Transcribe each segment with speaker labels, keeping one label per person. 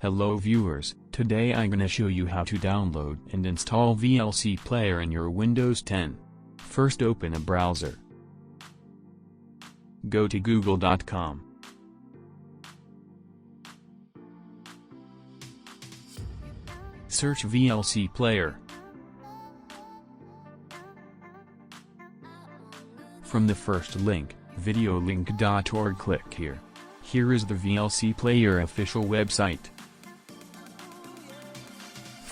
Speaker 1: Hello viewers, today I'm gonna show you how to download and install VLC player in your Windows 10. First open a browser. Go to google.com. Search VLC player. From the first link, videolink.org, click here. Here is the VLC player official website.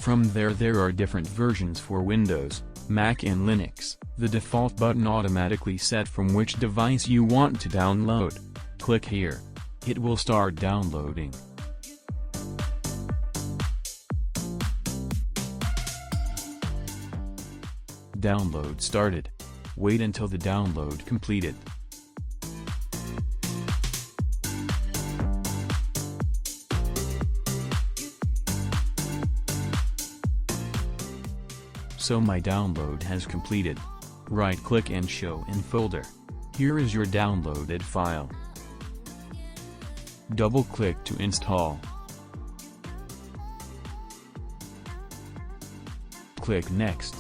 Speaker 1: From there are different versions for Windows, Mac and Linux. The default button automatically set from which device you want to download. Click here. It will start downloading. Download started. Wait until the download completed. So my download has completed. Right-click and show in folder. Here is your downloaded file. Double-click to install. Click Next.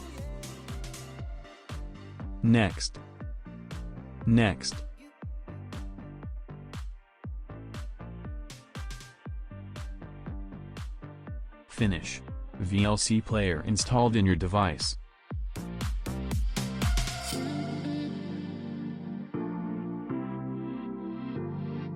Speaker 1: Next. Next. Finish. VLC player installed in your device.